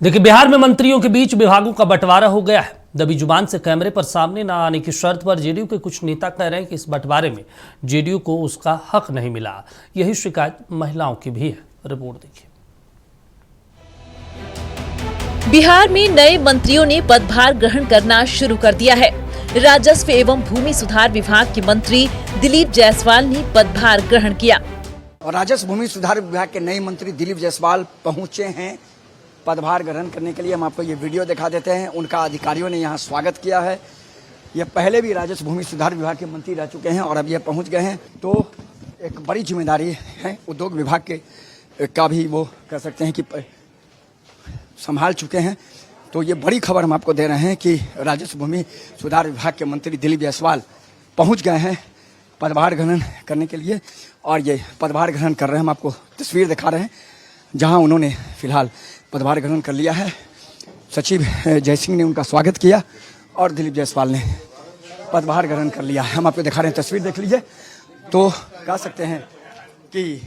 देखिए, बिहार में मंत्रियों के बीच विभागों का बंटवारा हो गया है। दबी जुबान से कैमरे पर सामने न आने की शर्त पर जेडीयू के कुछ नेता कह रहे हैं कि इस बंटवारे में जेडीयू को उसका हक नहीं मिला। यही शिकायत महिलाओं की भी है। रिपोर्ट देखिए। बिहार में नए मंत्रियों ने पदभार ग्रहण करना शुरू कर दिया है। राजस्व एवं भूमि सुधार विभाग के मंत्री दिलीप जायसवाल ने पदभार ग्रहण किया। और राजस्व भूमि सुधार विभाग के नए मंत्री दिलीप जायसवाल पहुंचे हैं पदभार ग्रहण करने के लिए। हम आपको ये वीडियो दिखा देते हैं। उनका अधिकारियों ने यहाँ स्वागत किया है। ये पहले भी राजस्व भूमि सुधार विभाग के मंत्री रह चुके हैं और अब ये पहुंच गए हैं, तो एक बड़ी जिम्मेदारी है। उद्योग विभाग के का भी वो कह सकते हैं कि संभाल चुके हैं। तो ये बड़ी खबर हम आपको दे रहे हैं कि राजस्व भूमि सुधार विभाग के मंत्री दिलीप जायसवाल पहुँच गए हैं पदभार ग्रहण करने के लिए। और ये पदभार ग्रहण कर रहे हैं। हम आपको तस्वीर दिखा रहे हैं जहाँ उन्होंने फिलहाल पदभार ग्रहण कर लिया है। सचिव जय सिंह ने उनका स्वागत किया और दिलीप जायसवाल ने पदभार ग्रहण कर लिया है। हम आपको दिखा रहे हैं, तस्वीर देख लीजिए। तो कह सकते हैं कि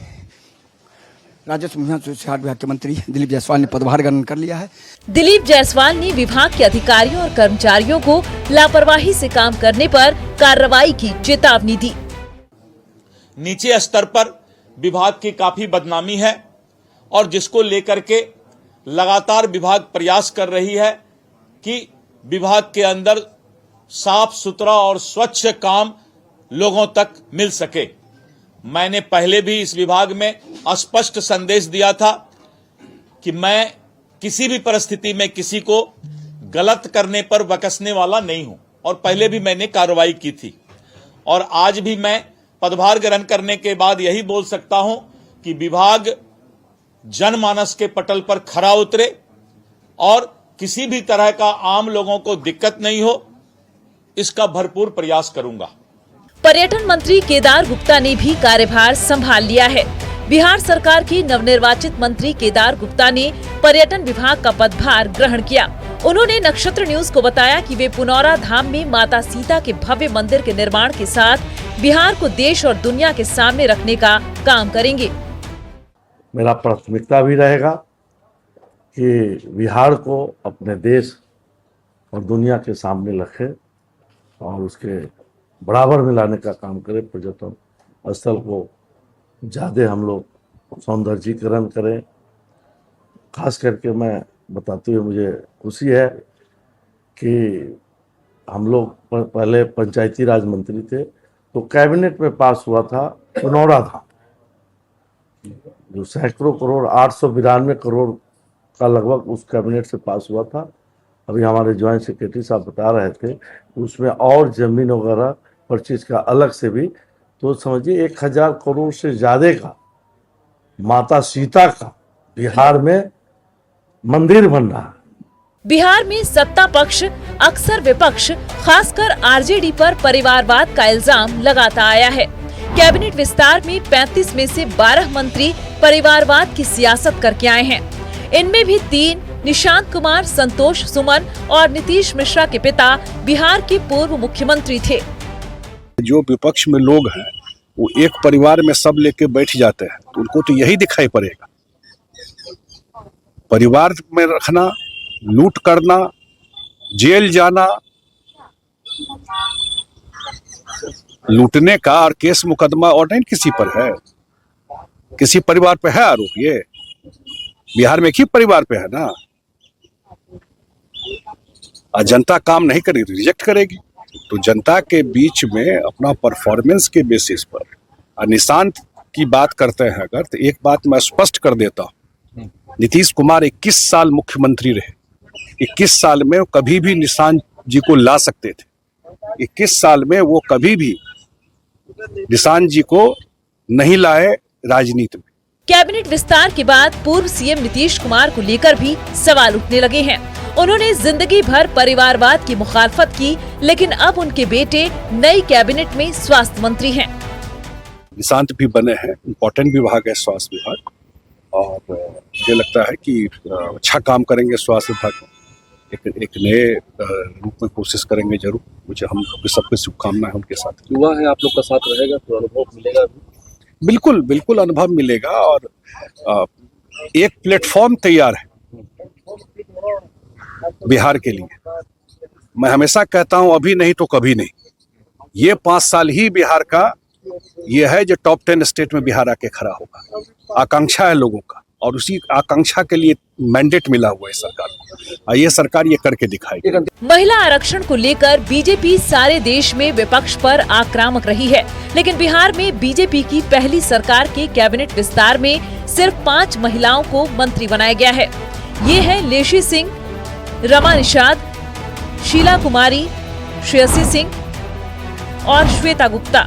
राजस्व सुधार विभाग के मंत्री दिलीप जायसवाल ने पदभार ग्रहण कर लिया है। दिलीप जायसवाल ने विभाग के अधिकारियों और कर्मचारियों को लापरवाही से काम करने पर कार्रवाई की चेतावनी दी। नीचे स्तर पर विभाग की काफी बदनामी है और जिसको लेकर के लगातार विभाग प्रयास कर रही है कि विभाग के अंदर साफ सुथरा और स्वच्छ काम लोगों तक मिल सके। मैंने पहले भी इस विभाग में स्पष्ट संदेश दिया था कि मैं किसी भी परिस्थिति में किसी को गलत करने पर बकसने वाला नहीं हूं और पहले भी मैंने कार्रवाई की थी। और आज भी मैं पदभार ग्रहण करने के बाद यही बोल सकता हूं कि विभाग जनमानस के पटल पर खरा उतरे और किसी भी तरह का आम लोगों को दिक्कत नहीं हो, इसका भरपूर प्रयास करूंगा। पर्यटन मंत्री केदार गुप्ता ने भी कार्यभार संभाल लिया है। बिहार सरकार की नवनिर्वाचित मंत्री केदार गुप्ता ने पर्यटन विभाग का पदभार ग्रहण किया। उन्होंने नक्षत्र न्यूज को बताया कि वे पुनौरा धाम में माता सीता के भव्य मंदिर के निर्माण के साथ बिहार को देश और दुनिया के सामने रखने का काम करेंगे। मेरा प्राथमिकता भी रहेगा कि बिहार को अपने देश और दुनिया के सामने रखे और उसके बराबर में लाने का काम करें। पर्यटन स्थल को ज़्यादा हम लोग सौंदर्यीकरण करें। खास करके मैं बताते हुए मुझे खुशी है कि हम लोग पहले पंचायती राज मंत्री थे, तो कैबिनेट में पास हुआ था पुनौरा धाम, जो सैकड़ों करोड़ 892 करोड़ का लगभग उस कैबिनेट से पास हुआ था। अभी हमारे ज्वाइंट सेक्रेटरी साहब बता रहे थे उसमें और जमीन वगैरह परचेज का अलग से भी, तो समझिए 1000 करोड़ से ज़्यादा का माता सीता का बिहार में मंदिर बन रहा है। बिहार में सत्ता पक्ष अक्सर विपक्ष खासकर आरजेडी पर परिवारवाद का इल्जाम लगाता आया है। कैबिनेट विस्तार में 35 में से 12 मंत्री परिवारवाद की सियासत करके आए हैं। इनमें भी 3 निशांत कुमार, संतोष सुमन और नीतीश मिश्रा के पिता बिहार के पूर्व मुख्यमंत्री थे। जो विपक्ष में लोग हैं वो एक परिवार में सब लेके बैठ जाते हैं, तो उनको तो यही दिखाई पड़ेगा। परिवार में रखना, लूट करना, जेल जाना, लूटने का और केस मुकदमा और नहीं किसी पर है, किसी परिवार पे है आरोप। ये बिहार में ही परिवार पे है ना। जनता काम नहीं करेगी, रिजेक्ट करेगी। तो जनता के बीच में अपना परफॉर्मेंस के बेसिस पर निशांत की बात करते हैं अगर, तो एक बात मैं स्पष्ट कर देता हूँ। नीतीश कुमार 21 साल मुख्यमंत्री रहे। 21 साल में कभी भी निशांत जी को ला सकते थे। 21 साल में वो कभी भी निशांत जी को नहीं लाए राजनीति में। कैबिनेट विस्तार के बाद पूर्व सीएम नीतीश कुमार को लेकर भी सवाल उठने लगे हैं। उन्होंने जिंदगी भर परिवारवाद की मुखालफत की, लेकिन अब उनके बेटे नई कैबिनेट में स्वास्थ्य मंत्री हैं। निशांत भी बने हैं, इम्पोर्टेंट विभाग है स्वास्थ्य विभाग, और मुझे लगता है कि अच्छा काम करेंगे स्वास्थ्य विभाग में। एक नए रूप में कोशिश करेंगे जरूर। मुझे हम सबके शुभकामनाएं उनके साथ। युवा है, आप लोग का साथ रहेगा तो अनुभव मिलेगा। बिल्कुल बिल्कुल अनुभव मिलेगा और एक प्लेटफॉर्म तैयार है बिहार के लिए। मैं हमेशा कहता हूं अभी नहीं तो कभी नहीं, ये 5 साल ही बिहार का ये है जो टॉप 10 स्टेट में बिहार आके खड़ा होगा। आकांक्षा है लोगों का और उसी आकांक्षा के लिए मैंडेट मिला हुआ है सरकार को, और ये सरकार ये करके दिखाएगी। महिला आरक्षण को लेकर बीजेपी सारे देश में विपक्ष पर आक्रामक रही है, लेकिन बिहार में बीजेपी की पहली सरकार के कैबिनेट विस्तार में सिर्फ 5 महिलाओं को मंत्री बनाया गया है। ये है लेशी सिंह, रमा निषाद, शीला कुमारी, श्रेयसी सिंह और श्वेता गुप्ता।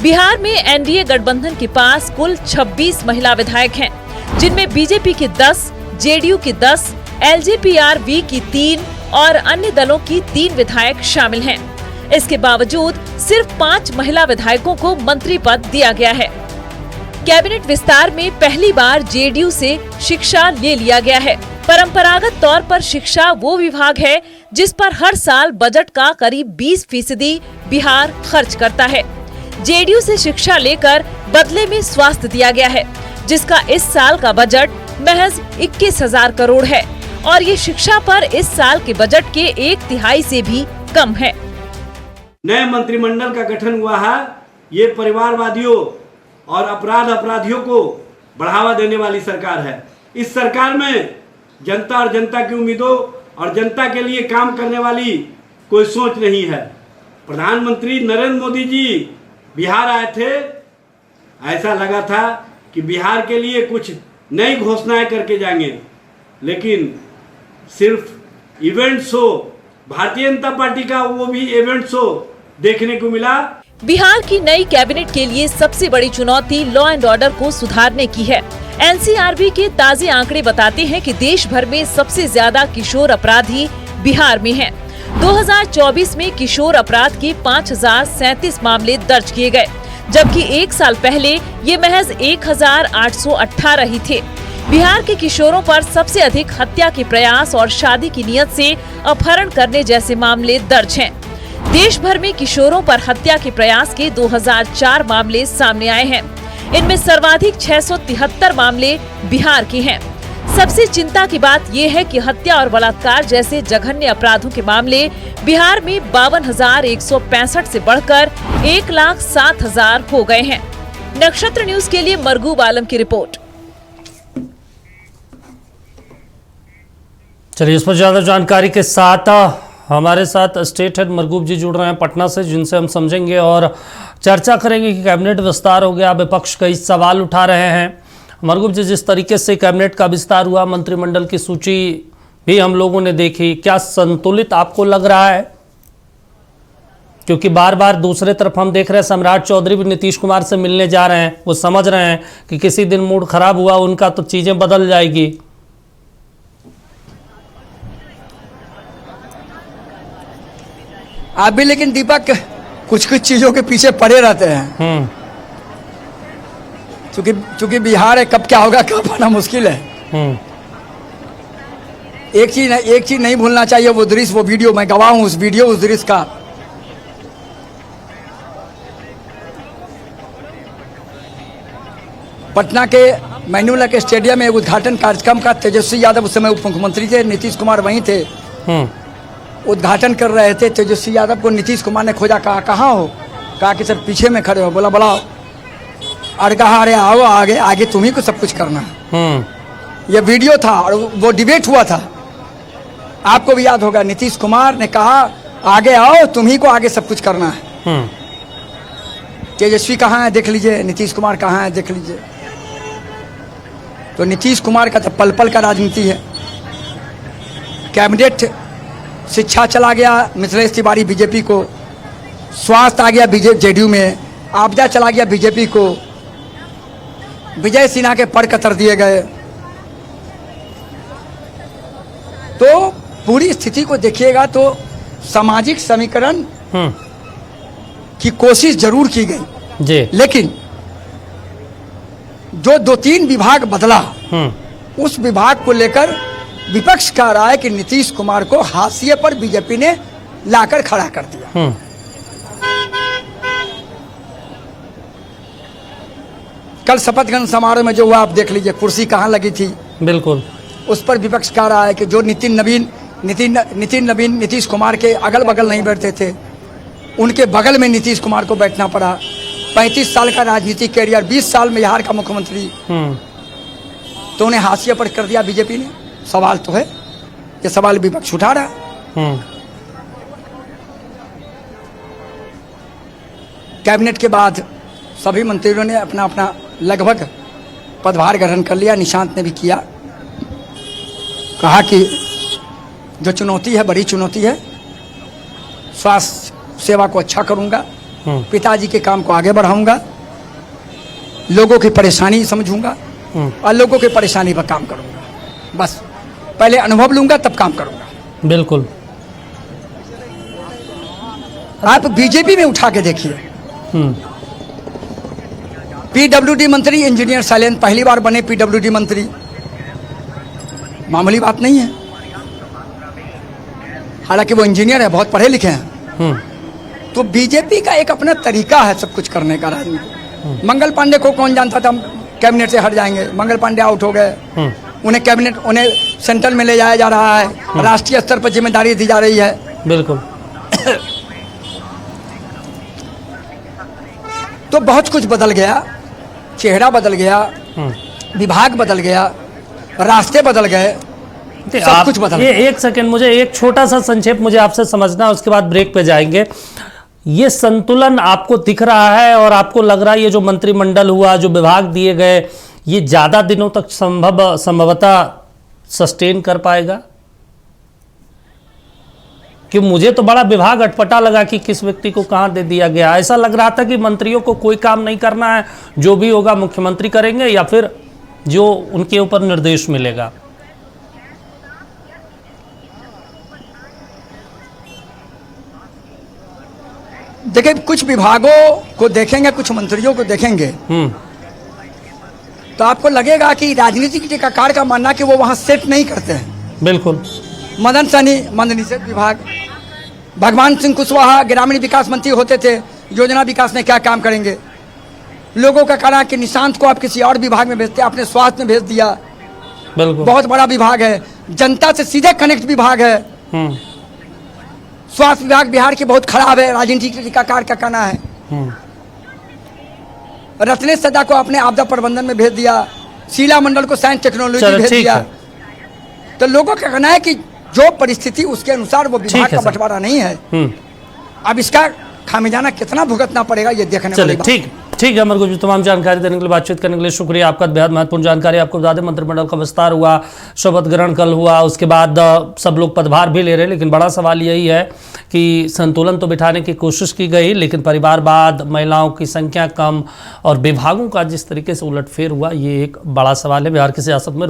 बिहार में एनडीए गठबंधन के पास कुल 26 महिला विधायक हैं, जिनमें बीजेपी की 10, जेडीयू की 10, एलजेपीआरवी की 3 और अन्य दलों की 3 विधायक शामिल हैं। इसके बावजूद सिर्फ 5 महिला विधायकों को मंत्री पद दिया गया है। कैबिनेट विस्तार में पहली बार जेडीयू से शिक्षा ले लिया गया है। परंपरागत तौर पर शिक्षा वो विभाग है जिस पर हर साल बजट का करीब 20% बिहार खर्च करता है। जेडीयू से शिक्षा लेकर बदले में स्वास्थ्य दिया गया है, जिसका इस साल का बजट महज 21,000 करोड़ है और ये शिक्षा पर इस साल के बजट के 1/3 से भी कम है। नए मंत्रिमंडल का गठन हुआ है। ये परिवारवादियों और अपराधियों को बढ़ावा देने वाली सरकार है। इस सरकार में जनता और जनता की उम्मीदों और जनता के लिए काम करने वाली कोई सोच नहीं है। प्रधानमंत्री नरेंद्र मोदी जी बिहार आए थे, ऐसा लगा था कि बिहार के लिए कुछ नई घोषणाएं करके जाएंगे, लेकिन सिर्फ event show, Bharatiya Janata party का वो भी इवेंट शो देखने को मिला। बिहार की नई कैबिनेट के लिए सबसे बड़ी चुनौती लॉ एंड ऑर्डर को सुधारने की है। एनसीआरबी के ताजे आंकड़े बताते हैं कि देश भर में सबसे ज्यादा किशोर अपराधी बिहार में हैं। 2024 में किशोर अपराध के 5,037 मामले दर्ज किए गए, जबकि 1 साल पहले ये महज 1,818 ही थे। बिहार के किशोरों पर सबसे अधिक हत्या के प्रयास और शादी की नियत से अपहरण करने जैसे मामले दर्ज हैं। देश भर में किशोरों पर हत्या के प्रयास के 2004 मामले सामने आए हैं। इनमें सर्वाधिक 673 मामले बिहार के हैं। सबसे चिंता की बात यह है कि हत्या और बलात्कार जैसे जघन्य अपराधों के मामले बिहार में 52,165 से बढ़कर 1,07,000 हो गए हैं। नक्षत्र न्यूज के लिए मरगूब आलम की रिपोर्ट। चलिए, इस पर ज्यादा जानकारी के साथ हमारे साथ स्टेट हेड मरगूब जी जुड़ रहे हैं पटना से, जिनसे हम समझेंगे और चर्चा करेंगे कि कैबिनेट विस्तार हो गया, विपक्ष कई सवाल उठा रहे हैं। मरगूब जी, जिस तरीके से कैबिनेट का विस्तार हुआ, मंत्रिमंडल की सूची भी हम लोगों ने देखी, क्या संतुलित आपको लग रहा है? क्योंकि बार बार दूसरे तरफ हम देख रहे हैं सम्राट चौधरी भी नीतीश कुमार से मिलने जा रहे हैं। वो समझ रहे हैं कि किसी दिन मूड खराब हुआ उनका तो चीजें बदल जाएगी। आप भी लेकिन दीपक कुछ चीजों के पीछे पड़े रहते हैं। चूंकि बिहार है, कब क्या होगा क्या पाना मुश्किल है। एक चीज नहीं भूलना चाहिए, वो दृश्य, वो वीडियो, मैं गवाह हूं उस दृश्य का। पटना के मैनुला के स्टेडियम में उद्घाटन कार्यक्रम का तेजस्वी यादव, उस समय उप मुख्यमंत्री थे, नीतीश कुमार वहीं थे, उद्घाटन कर रहे थे। तेजस्वी यादव को नीतीश कुमार ने खोजा, कहा कहाँ हो? कहा कि सर पीछे में खड़े हो। बोला बुलाओ, और कहा अरे आओ आगे, आगे तुम्ही को सब कुछ करना है। ये वीडियो था और वो डिबेट हुआ था, आपको भी याद होगा। नीतीश कुमार ने कहा आगे आओ, तुम्ही को आगे सब कुछ करना है। तेजस्वी कहाँ है देख लीजिए, नीतीश कुमार कहाँ है देख लीजिए। तो नीतीश कुमार का तो पल पल का राजनीति है। कैबिनेट शिक्षा चला गया मिथिलेश तिवारी बीजेपी को, स्वास्थ्य आ गया जेडीयू में, आपदा चला गया बीजेपी को, विजय सिन्हा के पर कतर दिए गए। तो पूरी स्थिति को देखिएगा तो सामाजिक समीकरण की कोशिश जरूर की गई जी, लेकिन जो 2-3 विभाग बदला, उस विभाग को लेकर विपक्ष कह रहा है कि नीतीश कुमार को हाशिए पर बीजेपी ने लाकर खड़ा कर दिया। कल शपथ ग्रहण समारोह में जो हुआ आप देख लीजिए, कुर्सी कहाँ लगी थी, बिल्कुल उस पर विपक्ष कह रहा है कि जो नितिन नवीन नितिन नवीन नीतीश कुमार के अगल बगल नहीं बैठते थे, उनके बगल में नीतीश कुमार को बैठना पड़ा। 35 साल का राजनीतिक कैरियर, 20 साल में बिहार का मुख्यमंत्री, तो उन्हें हाशिए पर कर दिया बीजेपी ने। सवाल तो है, ये सवाल विपक्ष उठा रहा। कैबिनेट के बाद सभी मंत्रियों ने अपना अपना लगभग पदभार ग्रहण कर लिया। निशांत ने भी किया, कहा कि जो चुनौती है बड़ी चुनौती है, स्वास्थ्य सेवा को अच्छा करूंगा, पिताजी के काम को आगे बढ़ाऊंगा, लोगों की परेशानी समझूंगा और लोगों की परेशानी पर काम करूंगा। बस पहले अनुभव लूंगा तब काम करूंगा। बिल्कुल। आप बीजेपी में उठा के देखिए, पीडब्ल्यूडी मंत्री इंजीनियर शैलेंद्र पहली बार बने पीडब्ल्यूडी मंत्री, मामूली बात नहीं है। हालांकि वो इंजीनियर है, बहुत पढ़े लिखे हैं। तो बीजेपी का एक अपना तरीका है सब कुछ करने का राजनीति। मंगल पांडे को कौन जानता था कैबिनेट से हट जाएंगे? मंगल पांडे आउट हो गए, उन्हें सेंट्रल में ले जाया जा रहा है, राष्ट्रीय स्तर पर जिम्मेदारी दी जा रही है। बिल्कुल। तो बहुत कुछ बदल गया, चेहरा बदल गया, विभाग बदल गया, रास्ते बदल गए, सब कुछ बदल गया। एक सेकंड, मुझे एक छोटा सा संक्षेप मुझे आपसे समझना है, उसके बाद ब्रेक पे जाएंगे। ये संतुलन आपको दिख रहा है और आपको लग रहा है ये जो मंत्रिमंडल हुआ, जो विभाग दिए गए, ये ज्यादा दिनों तक संभवतः सस्टेन कर पाएगा? कि मुझे तो बड़ा विभाग अटपटा लगा कि किस व्यक्ति को कहां दे दिया गया। ऐसा लग रहा था कि मंत्रियों को कोई काम नहीं करना है, जो भी होगा मुख्यमंत्री करेंगे या फिर जो उनके ऊपर निर्देश मिलेगा। देखिए, कुछ विभागों को देखेंगे, कुछ मंत्रियों को देखेंगे, तो आपको लगेगा कि राजनीतिक टीकाकार का मानना कि वो वहां सेट नहीं करते हैं। बिल्कुल। मदन सहनी मंद निषेध विभाग, भगवान सिंह कुशवाहा ग्रामीण विकास मंत्री होते थे, योजना विकास में क्या काम करेंगे? लोगों का कहना कि निशांत को आप किसी और विभाग में भेजते, आपने स्वास्थ्य में भेज दिया। बिल्कुल। बहुत बड़ा विभाग है, जनता से सीधे कनेक्ट विभाग है। स्वास्थ्य विभाग बिहार की बहुत खराब है, राजनीतिक टीकाकार का कहना है। रत्नेश सदा को आपने आपदा प्रबंधन में भेज दिया, शीला मंडल को साइंस टेक्नोलॉजी भेज दिया। तो लोगों का कहना है कि जो परिस्थिति उसके अनुसार वो विभाग का बंटवारा नहीं है। अब इसका खामियाजा कितना भुगतना पड़ेगा ये देखने वाली बात। ठीक है अमर, कुछ तमाम जानकारी देने के लिए, बातचीत करने के लिए शुक्रिया आपका। बेहद महत्वपूर्ण जानकारी आपको बता दें, मंत्रिमंडल का विस्तार हुआ, शपथ ग्रहण कल हुआ, उसके बाद सब लोग पदभार भी ले रहे हैं, लेकिन बड़ा सवाल यही है कि संतुलन तो बिठाने की कोशिश की गई, लेकिन परिवारवाद, महिलाओं की संख्या कम और विभागों का जिस तरीके से उलटफेर हुआ, ये एक बड़ा सवाल है बिहार की सियासत में।